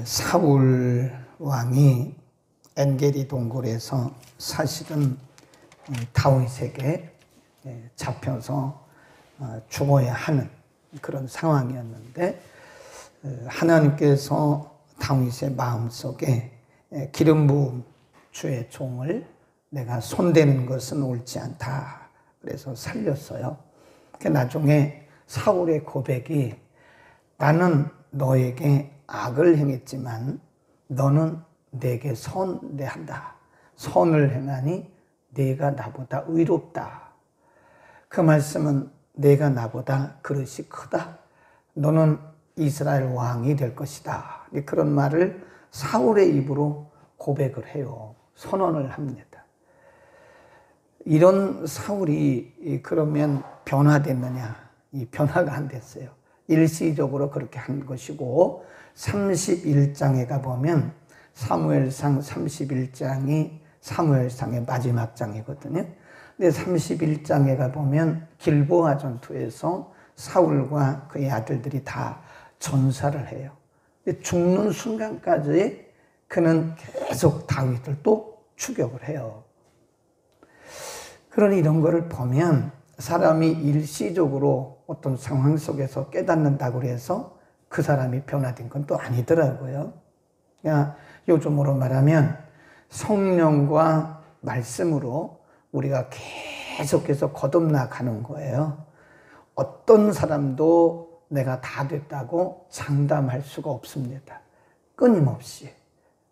사울 왕이 엔게리 동굴에서 사실은 다윗에게 잡혀서 죽어야 하는 그런 상황이었는데, 하나님께서 다윗의 마음속에 기름 부음 주의 종을 내가 손대는 것은 옳지 않다, 그래서 살렸어요. 나중에 사울의 고백이, 나는 너에게 악을 행했지만 너는 내게 선대한다. 선을 행하니 네가 나보다 의롭다. 그 말씀은 내가 나보다 그릇이 크다. 너는 이스라엘 왕이 될 것이다. 그런 말을 사울의 입으로 고백을 해요. 선언을 합니다. 이런 사울이 그러면 변화됐느냐? 이 변화가 안 됐어요. 일시적으로 그렇게 한 것이고, 31장에 가보면 사무엘상 31장이 사무엘상의 마지막 장이거든요. 근데 31장에 가보면 길보아 전투에서 사울과 그의 아들들이 다 전사를 해요. 근데 죽는 순간까지 그는 계속 다윗을 또 추격을 해요. 그러니 이런 거를 보면 사람이 일시적으로 어떤 상황 속에서 깨닫는다고 해서 그 사람이 변화된 건 또 아니더라고요. 그냥 요즘으로 말하면 성령과 말씀으로 우리가 계속해서 거듭나가는 거예요. 어떤 사람도 내가 다 됐다고 장담할 수가 없습니다. 끊임없이.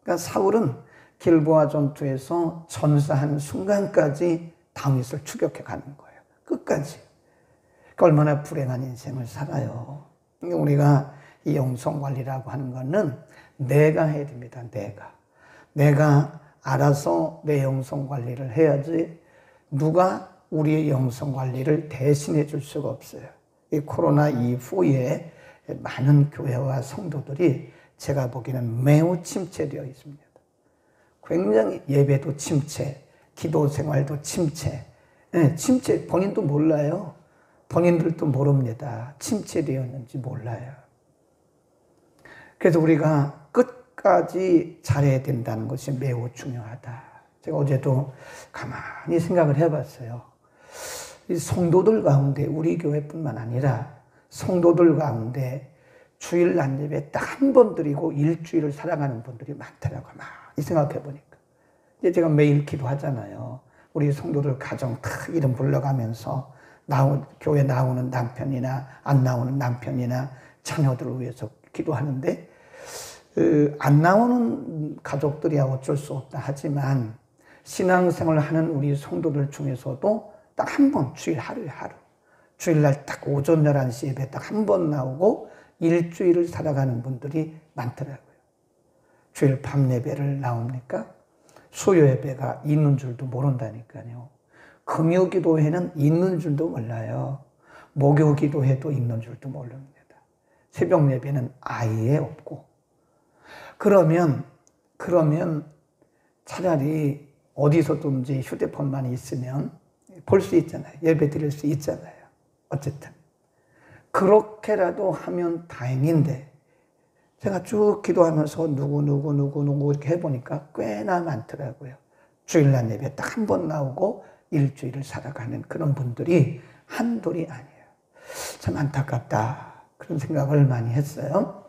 그러니까 사울은 길보아 전투에서 전사하는 순간까지 다윗을 추격해 가는 거예요. 끝까지. 그러니까 얼마나 불행한 인생을 살아요. 우리가 이 영성관리라고 하는 거는 내가 해야 됩니다. 내가 알아서 내 영성관리를 해야지 누가 우리의 영성관리를 대신해 줄 수가 없어요. 이 코로나 이후에 많은 교회와 성도들이 제가 보기에는 매우 침체되어 있습니다. 굉장히 예배도 침체, 기도 생활도 침체, 침체, 본인도 몰라요. 본인들도 모릅니다. 침체되었는지 몰라요. 그래서 우리가 끝까지 잘해야 된다는 것이 매우 중요하다. 제가 어제도 가만히 생각을 해봤어요. 이 성도들 가운데, 우리 교회뿐만 아니라 성도들 가운데 주일날 예배 딱 한 번 드리고 일주일을 살아가는 분들이 많더라고요. 많이 생각해보니까. 이제 제가 매일 기도하잖아요. 우리 성도들 가정 탁 이름 불러가면서 교회 나오는 남편이나 안 나오는 남편이나 자녀들을 위해서 기도하는데, 안 나오는 가족들이야 어쩔 수 없다 하지만 신앙생활을 하는 우리 성도들 중에서도 딱 한 번, 주일 하루에 하루, 주일날 딱 오전 11시 예배 딱 한 번 나오고 일주일을 살아가는 분들이 많더라고요. 주일 밤 예배를 나옵니까? 수요 예배가 있는 줄도 모른다니까요. 금요 기도회는 있는 줄도 몰라요. 목요 기도회도 있는 줄도 모릅니다. 새벽 예배는 아예 없고. 그러면 차라리 어디서든지 휴대폰만 있으면 볼 수 있잖아요. 예배 드릴 수 있잖아요. 어쨌든. 그렇게라도 하면 다행인데, 제가 쭉 기도하면서 누구 이렇게 해보니까 꽤나 많더라고요. 주일날 예배 딱 한 번 나오고 일주일을 살아가는 그런 분들이 한둘이 아니에요. 참 안타깝다. 그런 생각을 많이 했어요.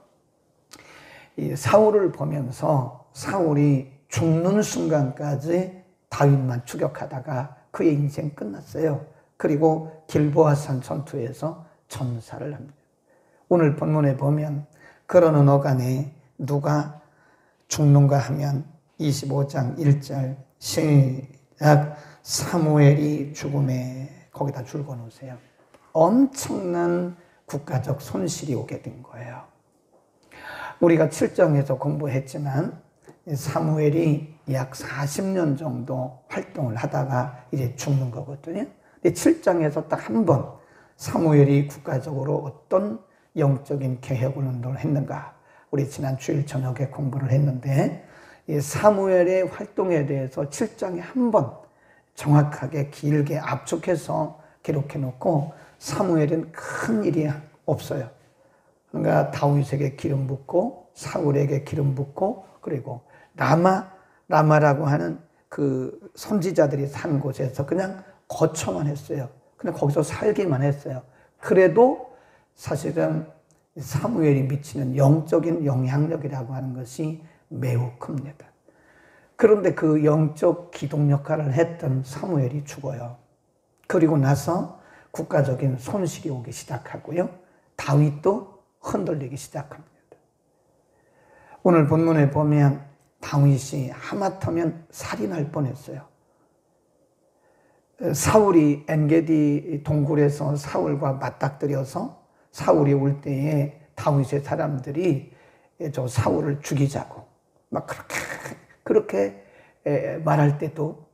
이 사울을 보면서 사울이 죽는 순간까지 다윗만 추격하다가 그의 인생 끝났어요. 그리고 길보아산 전투에서 전사를 합니다. 오늘 본문에 보면 그러는 어간에 누가 죽는가 하면 25장 1절 시작, 사무엘이 죽음에, 거기다 줄 거놓으세요. 엄청난 국가적 손실이 오게 된 거예요. 우리가 7장에서 공부했지만 사무엘이 약 40년 정도 활동을 하다가 이제 죽는 거거든요. 근데 7장에서 딱 한 번 사무엘이 국가적으로 어떤 영적인 개혁 운동을 했는가, 우리 지난 주일 저녁에 공부를 했는데, 이 사무엘의 활동에 대해서 7장에 한 번 정확하게 길게 압축해서 기록해 놓고, 사무엘은 큰 일이 없어요. 그러니까 다윗에게 기름 붓고 사울에게 기름 붓고 그리고 라마라고 하는 그 선지자들이 산 곳에서 그냥 거처만 했어요. 그냥 거기서 살기만 했어요. 그래도 사실은 사무엘이 미치는 영적인 영향력이라고 하는 것이 매우 큽니다. 그런데 그 영적 기둥 역할을 했던 사무엘이 죽어요. 그리고 나서 국가적인 손실이 오기 시작하고요. 다윗도 흔들리기 시작합니다. 오늘 본문에 보면 다윗이 하마터면 살인할 뻔했어요. 사울이 엔게디 동굴에서 사울과 맞닥뜨려서 사울이 올 때에 다윗의 사람들이 저 사울을 죽이자고 막 그렇게 말할 때도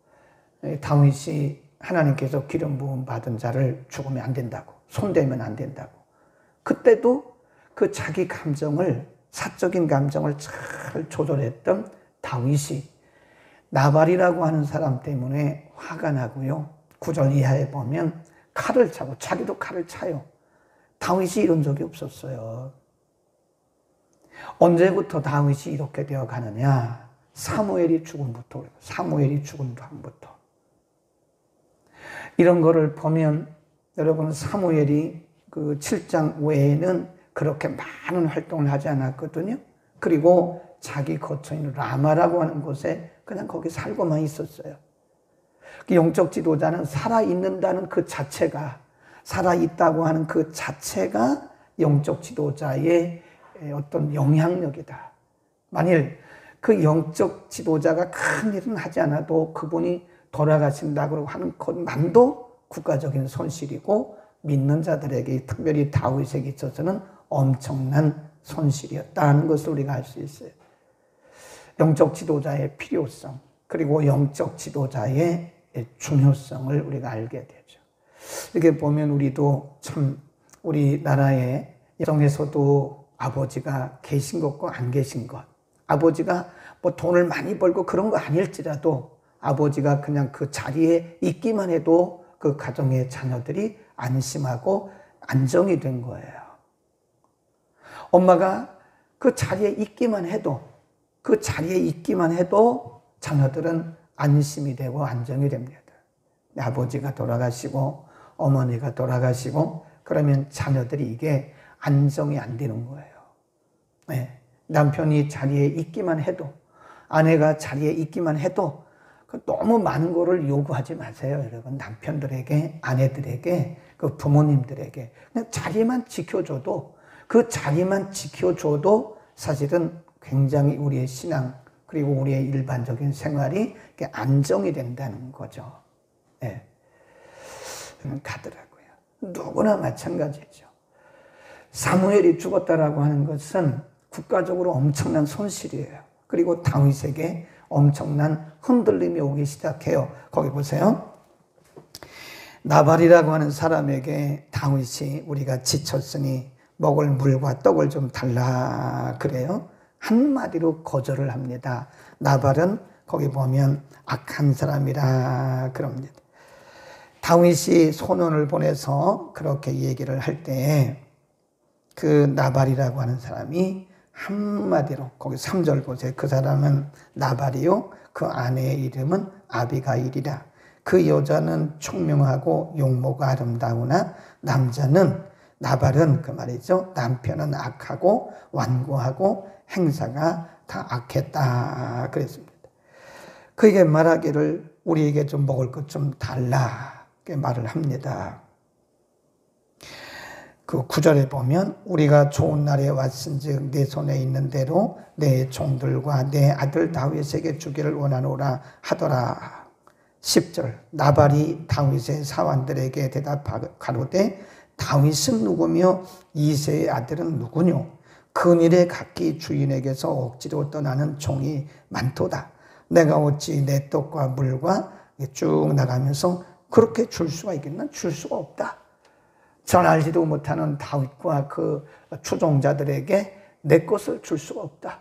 다윗이 하나님께서 기름 부음 받은 자를 죽으면 안 된다고, 손대면 안 된다고. 그때도 그 자기 감정을, 사적인 감정을 잘 조절했던 다윗이 나발이라고 하는 사람 때문에 화가 나고요. 9절 이하에 보면 칼을 차고 자기도 칼을 차요. 다윗이 이런 적이 없었어요. 언제부터 다윗이 이렇게 되어 가느냐? 사무엘이 죽음부터, 사무엘이 죽은 다음부터. 이런 거를 보면 여러분 사무엘이 그 7장 외에는 그렇게 많은 활동을 하지 않았거든요. 그리고 자기 거처인 라마라고 하는 곳에 그냥 거기 살고만 있었어요. 영적 지도자는 살아있는다는 그 자체가, 살아있다고 하는 그 자체가 영적 지도자의 어떤 영향력이다. 만일 그 영적 지도자가 큰 일은 하지 않아도 그분이 돌아가신다고 하는 것만도 국가적인 손실이고 믿는 자들에게, 특별히 다윗에게 있어서는 엄청난 손실이었다는 것을 우리가 알 수 있어요. 영적 지도자의 필요성, 그리고 영적 지도자의 중요성을 우리가 알게 되죠. 이렇게 보면 우리도 참 우리나라의 예정에서도 아버지가 계신 것과 안 계신 것, 아버지가 뭐 돈을 많이 벌고 그런 거 아닐지라도 아버지가 그냥 그 자리에 있기만 해도 그 가정의 자녀들이 안심하고 안정이 된 거예요. 엄마가 그 자리에 있기만 해도, 그 자리에 있기만 해도 자녀들은 안심이 되고 안정이 됩니다. 아버지가 돌아가시고 어머니가 돌아가시고 그러면 자녀들이 이게 안정이 안 되는 거예요. 네. 남편이 자리에 있기만 해도, 아내가 자리에 있기만 해도 너무 많은 거를 요구하지 마세요, 여러분. 남편들에게, 아내들에게, 그 부모님들에게 그냥 자리만 지켜줘도, 그 자리만 지켜줘도 사실은 굉장히 우리의 신앙 그리고 우리의 일반적인 생활이 안정이 된다는 거죠. 네. 가더라고요. 누구나 마찬가지죠. 사무엘이 죽었다라고 하는 것은 국가적으로 엄청난 손실이에요. 그리고 다윗에게 엄청난 흔들림이 오기 시작해요. 거기 보세요. 나발이라고 하는 사람에게 다윗이 우리가 지쳤으니 먹을 물과 떡을 좀 달라 그래요. 한마디로 거절을 합니다. 나발은 거기 보면 악한 사람이라 그럽니다. 다윗이 소년을 보내서 그렇게 얘기를 할 때 그 나발이라고 하는 사람이 한마디로, 거기 3절 보세요. 그 사람은 나발이요, 그 아내의 이름은 아비가일이라. 그 여자는 총명하고 용모가 아름다우나 남자는, 나발은 그 말이죠, 남편은 악하고 완고하고 행사가 다 악했다 그랬습니다. 그에게 말하기를 우리에게 좀 먹을 것 좀 달라 이렇게 말을 합니다. 그 9절에 보면 우리가 좋은 날에 왔은즉 내 손에 있는 대로 내 종들과 내 아들 다윗에게 주기를 원하노라 하더라. 10절 나발이 다윗의 사환들에게 대답하로되 다윗은 누구며 이새의 아들은 누구뇨? 근일에 각기 주인에게서 억지로 떠나는 종이 많도다. 내가 어찌 내 떡과 물과 쭉 나가면서 그렇게 줄 수가 있겠나? 줄 수가 없다. 전 알지도 못하는 다윗과 그 추종자들에게 내 것을 줄 수가 없다.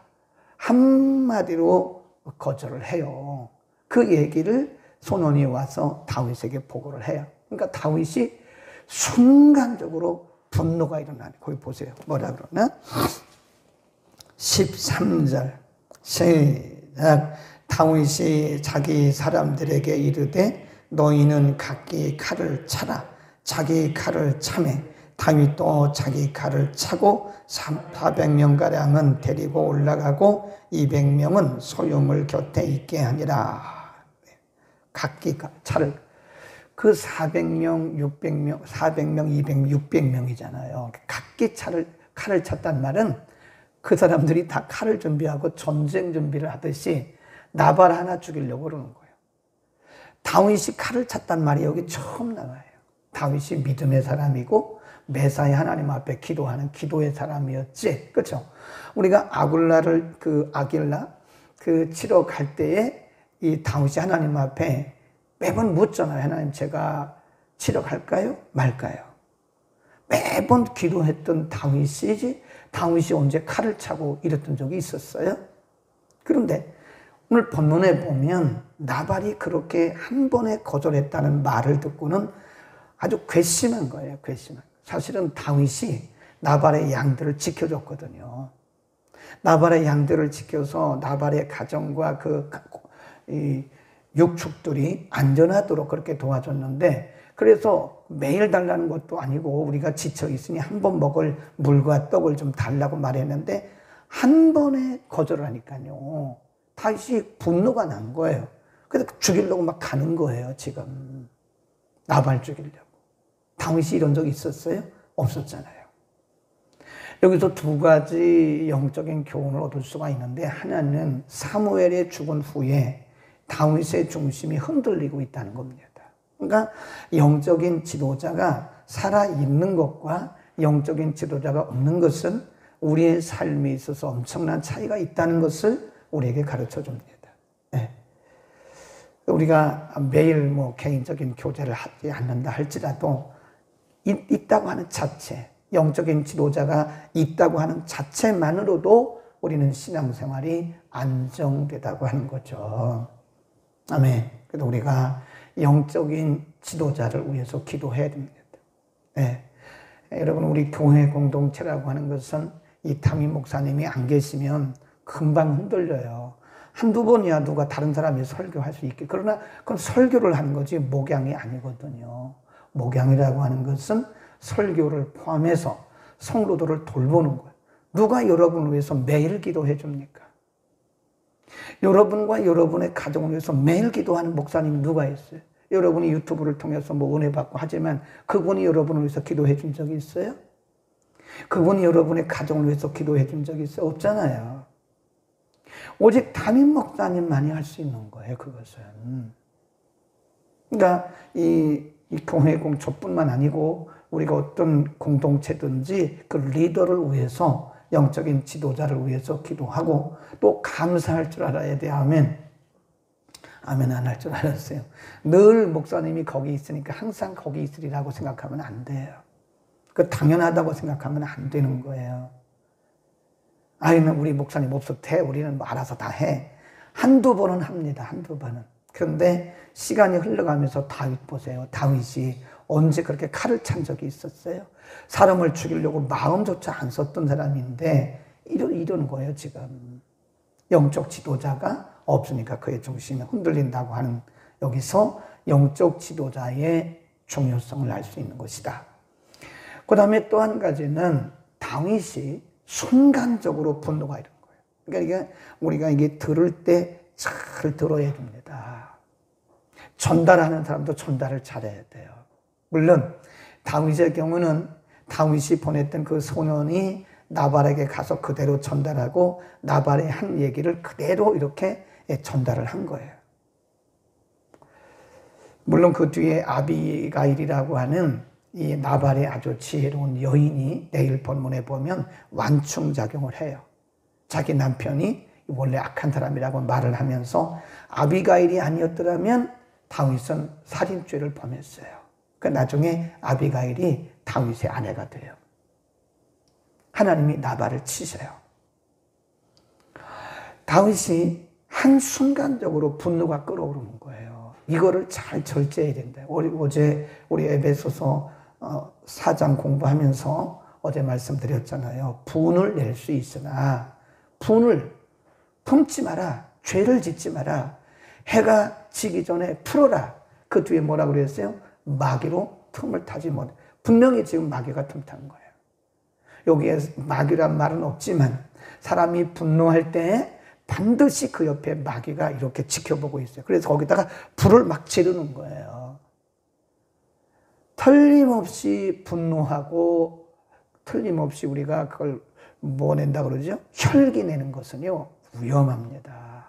한마디로 거절을 해요. 그 얘기를 소년이 와서 다윗에게 보고를 해요. 그러니까 다윗이 순간적으로 분노가 일어나네. 거기 보세요. 뭐라 그러나? 13절 시작. 다윗이 자기 사람들에게 이르되 너희는 각기 칼을 차라. 자기 칼을 차매 다윗도 자기 칼을 차고 400명가량은 데리고 올라가고 200명은 소유물 곁에 있게 하니라. 각기 차를, 그 400명, 600명, 400명, 200명, 600명이잖아요. 각기 칼을 찼단 말은 그 사람들이 다 칼을 준비하고 전쟁 준비를 하듯이 나발 하나 죽이려고 그러는 거예요. 다윗이 칼을 찼단 말이 여기 처음 나와요. 다윗이 믿음의 사람이고 매사에 하나님 앞에 기도하는 기도의 사람이었지. 그렇죠? 우리가 아길라 치러 갈 때에 이 다윗이 하나님 앞에 매번 묻잖아요. 하나님, 제가 치러 갈까요? 말까요? 매번 기도했던 다윗이 언제 칼을 차고 이랬던 적이 있었어요? 그런데 오늘 본문에 보면 나발이 그렇게 한 번에 거절했다는 말을 듣고는 아주 괘씸한 거예요. 괘씸한. 사실은 다윗이 나발의 양들을 지켜줬거든요. 나발의 양들을 지켜서 나발의 가정과 이 육축들이 안전하도록 그렇게 도와줬는데, 그래서 매일 달라는 것도 아니고 우리가 지쳐 있으니 한 번 먹을 물과 떡을 좀 달라고 말했는데 한 번에 거절을 하니까요. 다윗이 분노가 난 거예요. 그래서 죽이려고 막 가는 거예요, 지금. 나발 죽이려고. 다윗이 이런 적이 있었어요? 없었잖아요. 여기서 두 가지 영적인 교훈을 얻을 수가 있는데, 하나는 사무엘이 죽은 후에 다윗의 중심이 흔들리고 있다는 겁니다. 그러니까 영적인 지도자가 살아있는 것과 영적인 지도자가 없는 것은 우리의 삶에 있어서 엄청난 차이가 있다는 것을 우리에게 가르쳐 줍니다. 네. 우리가 매일 개인적인 교제를 하지 않는다 할지라도 있다고 하는 자체, 영적인 지도자가 있다고 하는 자체만으로도 우리는 신앙생활이 안정되다고 하는 거죠. 아멘. 그래서 우리가 영적인 지도자를 위해서 기도해야 됩니다. 네. 여러분, 우리 교회 공동체라고 하는 것은 이 담임 목사님이 안 계시면 금방 흔들려요. 한두 번이야 누가 다른 사람이 설교할 수 있게. 그러나 그건 설교를 하는 거지 목양이 아니거든요. 목양이라고 하는 것은 설교를 포함해서 성도들을 돌보는 거예요. 누가 여러분을 위해서 매일 기도해 줍니까? 여러분과 여러분의 가정을 위해서 매일 기도하는 목사님이 누가 있어요? 여러분이 유튜브를 통해서 은혜 받고 하지만 그분이 여러분을 위해서 기도해 준 적이 있어요? 그분이 여러분의 가정을 위해서 기도해 준 적이 있어요? 없잖아요. 오직 담임 목사님만이 할 수 있는 거예요, 그것은. 그러니까 이 교회 공초뿐만 아니고 우리가 어떤 공동체든지 그 리더를 위해서, 영적인 지도자를 위해서 기도하고 또 감사할 줄 알아야 돼. 아멘. 아멘 안 할 줄 알았어요. 늘 목사님이 거기 있으니까 항상 거기 있으리라고 생각하면 안 돼요. 그 당연하다고 생각하면 안 되는 거예요. 아니면 우리 목사님 없어도 돼. 우리는 알아서 다 해. 한두 번은 합니다. 한두 번은. 그런데 시간이 흘러가면서 다윗 보세요. 다윗이 언제 그렇게 칼을 찬 적이 있었어요? 사람을 죽이려고 마음조차 안 썼던 사람인데 이런 거예요, 지금. 영적 지도자가 없으니까 그의 중심이 흔들린다고 하는, 여기서 영적 지도자의 중요성을 알 수 있는 것이다. 그 다음에 또 한 가지는 다윗이 순간적으로 분노가 이런 거예요. 그러니까 우리가 이게 들을 때 잘 들어야 됩니다. 전달하는 사람도 전달을 잘해야 돼요. 물론 다윗의 경우는 다윗이 보냈던 그 소년이 나발에게 가서 그대로 전달하고 나발의 한 얘기를 그대로 이렇게 전달을 한 거예요. 물론 그 뒤에 아비가일이라고 하는 이 나발의 아주 지혜로운 여인이 내일 본문에 보면 완충작용을 해요. 자기 남편이 원래 악한 사람이라고 말을 하면서 아비가일이 아니었더라면 다윗은 살인죄를 범했어요. 그 나중에 아비가일이 다윗의 아내가 돼요. 하나님이 나발을 치셔요. 다윗이 한순간적으로 분노가 끓어오르는 거예요. 이거를 잘 절제해야 된다. 어제 우리 에베소서 4장 공부하면서 어제 말씀드렸잖아요. 분을 낼 수 있으나 분을 품지 마라. 죄를 짓지 마라. 해가 지기 전에 풀어라. 그 뒤에 뭐라고 그랬어요? 마귀로 틈을 타지 못해. 분명히 지금 마귀가 틈 타는 거예요. 여기에 마귀란 말은 없지만 사람이 분노할 때 반드시 그 옆에 마귀가 이렇게 지켜보고 있어요. 그래서 거기다가 불을 막 지르는 거예요. 틀림없이 분노하고 틀림없이 우리가 그걸 뭐 낸다 그러죠? 혈기 내는 것은요, 위험합니다.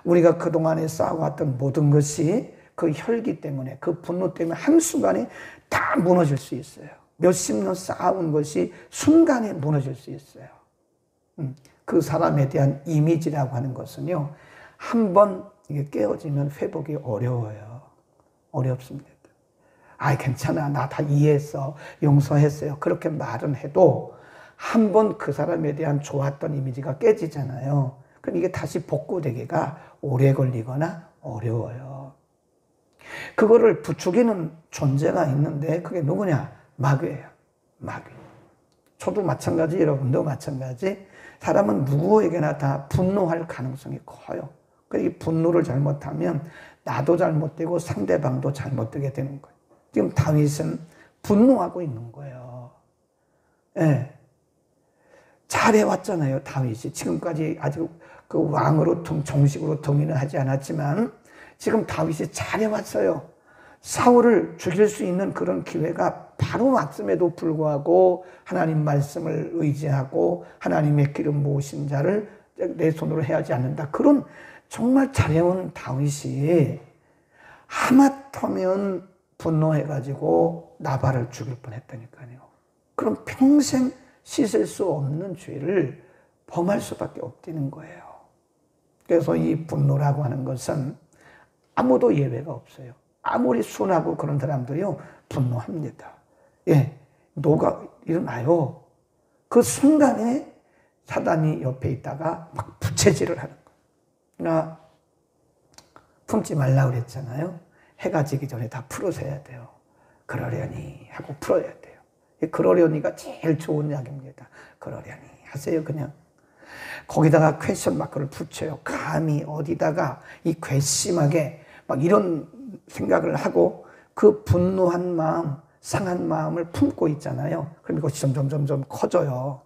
우리가 그동안에 쌓아왔던 모든 것이 그 혈기 때문에, 그 분노 때문에 한순간에 다 무너질 수 있어요. 몇십 년 쌓아온 것이 순간에 무너질 수 있어요. 그 사람에 대한 이미지라고 하는 것은요, 한번 이게 깨어지면 회복이 어려워요. 어렵습니다. 아, 괜찮아. 나 다 이해했어. 용서했어요. 그렇게 말은 해도 한번 그 사람에 대한 좋았던 이미지가 깨지잖아요. 그럼 이게 다시 복구되기가 오래 걸리거나 어려워요. 그거를 부추기는 존재가 있는데 그게 누구냐? 마귀예요. 마귀. 저도 마찬가지, 여러분도 마찬가지. 사람은 누구에게나 다 분노할 가능성이 커요. 이 분노를 잘못하면 나도 잘못되고 상대방도 잘못되게 되는 거예요. 지금 다윗은 분노하고 있는 거예요. 예. 잘해왔잖아요, 다윗이. 지금까지 아직 그 왕으로 정식으로 동의는 하지 않았지만 지금 다윗이 잘해왔어요. 사울을 죽일 수 있는 그런 기회가 바로 왔음에도 불구하고 하나님 말씀을 의지하고 하나님의 기름 부으신 자를 내 손으로 해하지 않는다. 그런 정말 잘해온 다윗이 하마터면 분노해가지고 나발을 죽일 뻔했다니까요. 그럼 평생 씻을 수 없는 죄를 범할 수밖에 없다는 거예요. 그래서 이 분노라고 하는 것은 아무도 예외가 없어요. 아무리 순하고 그런 사람들이요, 분노합니다. 예, 노가 일어나요. 그 순간에 사단이 옆에 있다가 막 부채질을 하는 거예요. 나 품지 말라고 그랬잖아요. 해가 지기 전에 다 풀어서야 돼요. 그러려니 하고 풀어야 돼요. 그러려니가 제일 좋은 약입니다. 그러려니 하세요, 그냥. 거기다가 퀘션 마크를 붙여요. 감히 어디다가 이 괘씸하게 막 이런 생각을 하고 그 분노한 마음, 상한 마음을 품고 있잖아요. 그럼 이것이 점점 커져요.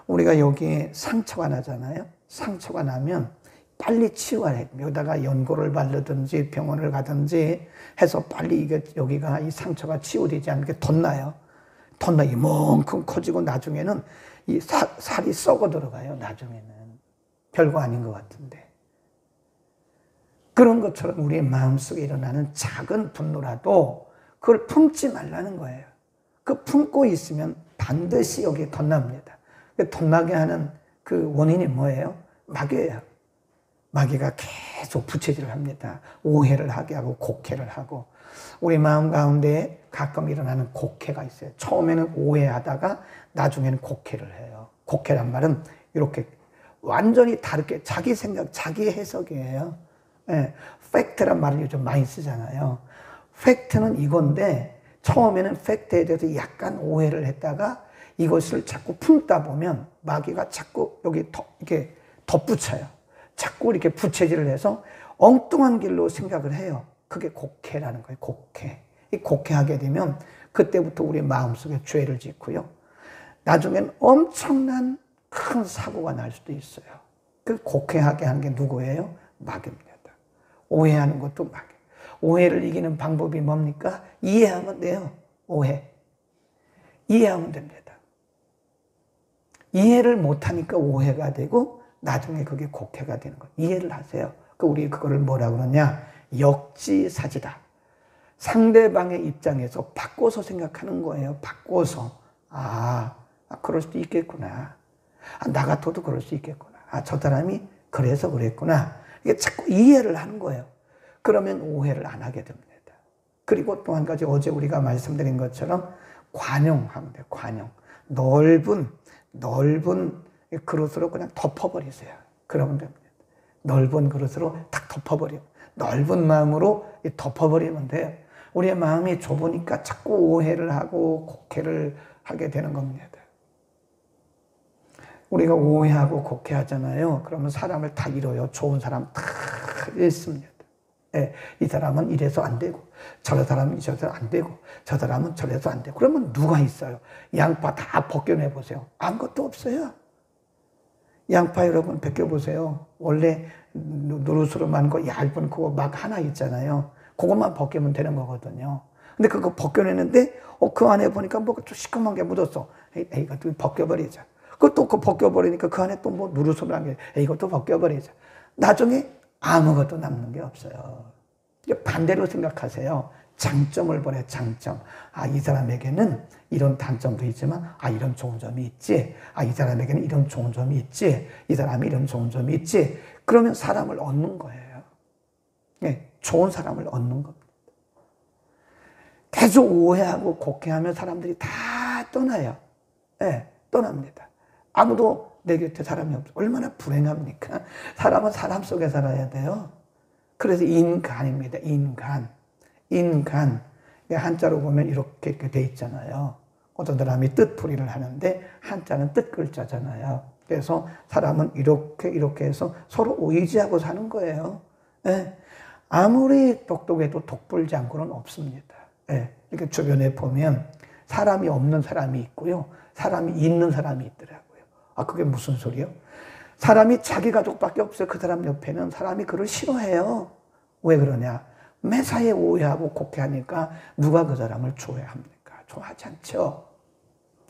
우리가 여기에 상처가 나잖아요. 상처가 나면 빨리 치유해야 해요. 여기다가 연고를 바르든지 병원을 가든지 해서 빨리 이게 여기가 이 상처가 치유되지 않게 덧나요. 덧나 이만큼 커지고 나중에는 이 살이 썩어 들어가요. 나중에는 별거 아닌 것 같은데. 그런 것처럼 우리의 마음속에 일어나는 작은 분노라도 그걸 품지 말라는 거예요. 그 품고 있으면 반드시 여기에 덧납니다. 덧나게 하는 그 원인이 뭐예요? 마귀예요. 마귀가 계속 부채질을 합니다. 오해를 하게 하고 곡해를 하고. 우리 마음 가운데 가끔 일어나는 곡해가 있어요. 처음에는 오해하다가 나중에는 곡해를 해요. 곡해란 말은 이렇게 완전히 다르게 자기 생각, 자기 해석이에요. 예, 팩트란 말을 요즘 많이 쓰잖아요. 팩트는 이건데 처음에는 팩트에 대해서 약간 오해를 했다가 이것을 자꾸 품다 보면 마귀가 자꾸 여기 이렇게 덧붙여요. 자꾸 이렇게 부채질을 해서 엉뚱한 길로 생각을 해요. 그게 곡해라는 거예요. 곡해. 이 곡해하게 되면 그때부터 우리 마음속에 죄를 짓고요. 나중엔 엄청난 큰 사고가 날 수도 있어요. 그 곡해하게 하는 게 누구예요? 마귀입니다. 오해하는 것도 마귀. 오해를 이기는 방법이 뭡니까? 이해하면 돼요. 오해. 이해하면 됩니다. 이해를 못하니까 오해가 되고 나중에 그게 곡해가 되는 거예요. 이해를 하세요. 우리 그거를 뭐라 그러냐? 역지사지다. 상대방의 입장에서 바꿔서 생각하는 거예요. 바꿔서. 그럴 수도 있겠구나. 나 같아도 그럴 수 있겠구나. 저 사람이 그래서 그랬구나. 이게 자꾸 이해를 하는 거예요. 그러면 오해를 안 하게 됩니다. 그리고 또 한 가지 어제 우리가 말씀드린 것처럼 관용하면 돼요. 관용. 넓은 그릇으로 그냥 덮어버리세요. 그러면 됩니다. 넓은 그릇으로 딱 덮어버려. 넓은 마음으로 덮어버리면 돼요. 우리의 마음이 좁으니까 자꾸 오해를 하고 곡해를 하게 되는 겁니다. 우리가 오해하고 곡해하잖아요. 그러면 사람을 다 잃어요. 좋은 사람 다 잃습니다. 예, 이 사람은 이래서 안 되고, 저 사람은 이래서 안 되고, 저 사람은 저래서 안 되고. 그러면 누가 있어요? 양파 다 벗겨내보세요. 아무것도 없어요. 양파 여러분 벗겨보세요. 원래 누르스름한 거 얇은 그거 막 하나 있잖아요. 그것만 벗기면 되는 거거든요. 근데 그거 벗겨내는데 그 안에 보니까 뭐가 좀 시커먼 게 묻었어. 에이, 이것도 벗겨버리자. 그것도 그 벗겨버리니까 그 안에 또 뭐 누르스름한 게 이것도 벗겨버리자. 나중에 아무것도 남는 게 없어요. 반대로 생각하세요. 장점을 보내, 장점. 아, 이 사람에게는 이런 단점도 있지만, 아, 이런 좋은 점이 있지. 아, 이 사람에게는 이런 좋은 점이 있지. 이 사람이 이런 좋은 점이 있지. 그러면 사람을 얻는 거예요. 네, 좋은 사람을 얻는 겁니다. 계속 오해하고 곡해하면 사람들이 다 떠나요. 네, 떠납니다. 아무도 내 곁에 사람이 없어. 얼마나 불행합니까? 사람은 사람 속에 살아야 돼요. 그래서 인간입니다. 인간. 한자로 보면 이렇게 돼 있잖아요. 어떤 사람이 뜻풀이를 하는데 한자는 뜻 글자잖아요. 그래서 사람은 이렇게 해서 서로 의지하고 사는 거예요. 예. 아무리 똑똑해도 독불장군은 없습니다. 예. 이렇게 주변에 보면 사람이 없는 사람이 있고요. 사람이 있는 사람이 있더라고요. 아, 그게 무슨 소리요? 사람이 자기 가족밖에 없어요. 그 사람 옆에는 사람이 그를 싫어해요. 왜 그러냐? 매사에 오해하고 곡해하니까 누가 그 사람을 좋아합니까? 좋아하지 않죠.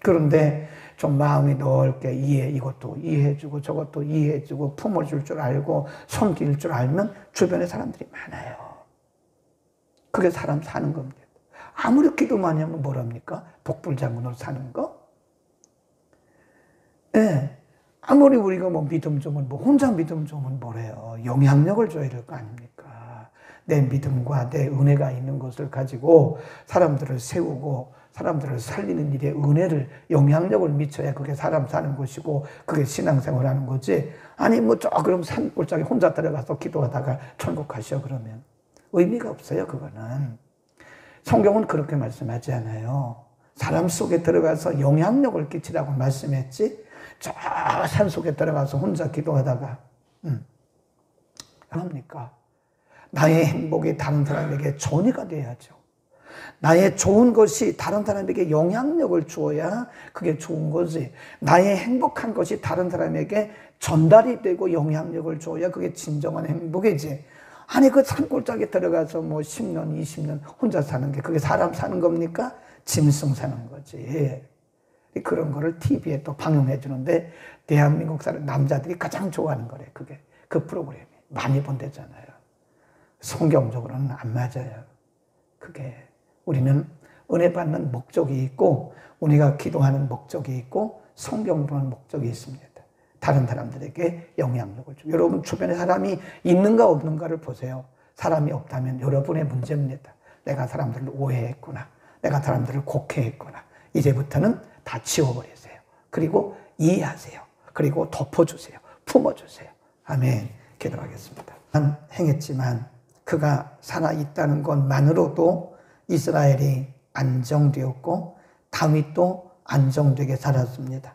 그런데 좀 마음이 넓게 이것도 이해해주고 저것도 이해해주고 품어줄 줄 알고 섬길 줄 알면 주변에 사람들이 많아요. 그게 사람 사는 겁니다. 아무리 기도 많이 하면 뭐랍니까? 독불장군으로 사는 거? 예. 아무리 우리가 뭐 믿음 주면 혼자 믿음 주면 뭐래요? 영향력을 줘야 될 거 아닙니까? 내 믿음과 내 은혜가 있는 것을 가지고 사람들을 세우고 사람들을 살리는 일에 은혜를, 영향력을 미쳐야 그게 사람 사는 것이고 그게 신앙생활 하는 거지. 아니 그럼 산골짜기 혼자 들어가서 기도하다가 천국 가시오 그러면 의미가 없어요. 그거는. 성경은 그렇게 말씀하지 않아요. 사람 속에 들어가서 영향력을 끼치라고 말씀했지, 저 산속에 들어가서 혼자 기도하다가 합니까? 나의 행복이 다른 사람에게 전이가 돼야죠. 나의 좋은 것이 다른 사람에게 영향력을 주어야 그게 좋은 거지. 나의 행복한 것이 다른 사람에게 전달이 되고 영향력을 줘야 그게 진정한 행복이지. 아니 그 산골짜기에 들어가서 10년, 20년 혼자 사는 게 그게 사람 사는 겁니까? 짐승 사는 거지. 그런 거를 TV에 또 방영해 주는데 대한민국 사람 남자들이 가장 좋아하는 거래. 그게 그 프로그램이 많이 본대잖아요. 성경적으로는 안 맞아요. 그게 우리는 은혜 받는 목적이 있고 우리가 기도하는 목적이 있고 성경 보는 목적이 있습니다. 다른 사람들에게 영향력을 주고. 여러분 주변에 사람이 있는가 없는가를 보세요. 사람이 없다면 여러분의 문제입니다. 내가 사람들을 오해했구나. 내가 사람들을 곡해했구나. 이제부터는 다 지워버리세요. 그리고 이해하세요. 그리고 덮어주세요. 품어주세요. 아멘. 기도하겠습니다. 난 행했지만 그가 살아있다는 것만으로도 이스라엘이 안정되었고 다윗도 안정되게 살았습니다.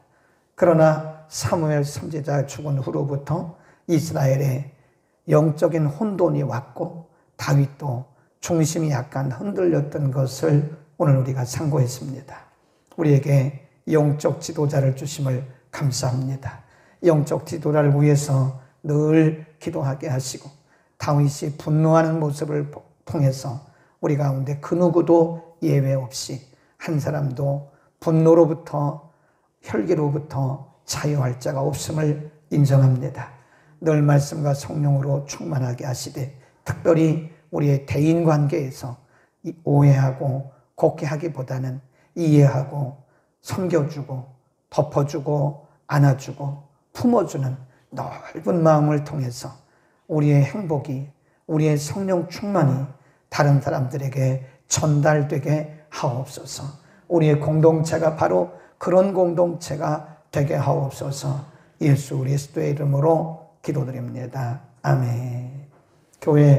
그러나 사무엘 선지자 죽은 후로부터 이스라엘에 영적인 혼돈이 왔고 다윗도 중심이 약간 흔들렸던 것을 오늘 우리가 상고했습니다. 우리에게 영적 지도자를 주심을 감사합니다. 영적 지도자를 위해서 늘 기도하게 하시고 다윗이 분노하는 모습을 통해서 우리 가운데 그 누구도 예외 없이 한 사람도 분노로부터 혈기로부터 자유할 자가 없음을 인정합니다. 늘 말씀과 성령으로 충만하게 하시되 특별히 우리의 대인관계에서 오해하고 곡해하기보다는 이해하고 섬겨주고 덮어주고 안아주고 품어주는 넓은 마음을 통해서 우리의 행복이, 우리의 성령 충만이 다른 사람들에게 전달되게 하옵소서. 우리의 공동체가 바로 그런 공동체가 되게 하옵소서. 예수 그리스도의 이름으로 기도드립니다. 아멘. 교회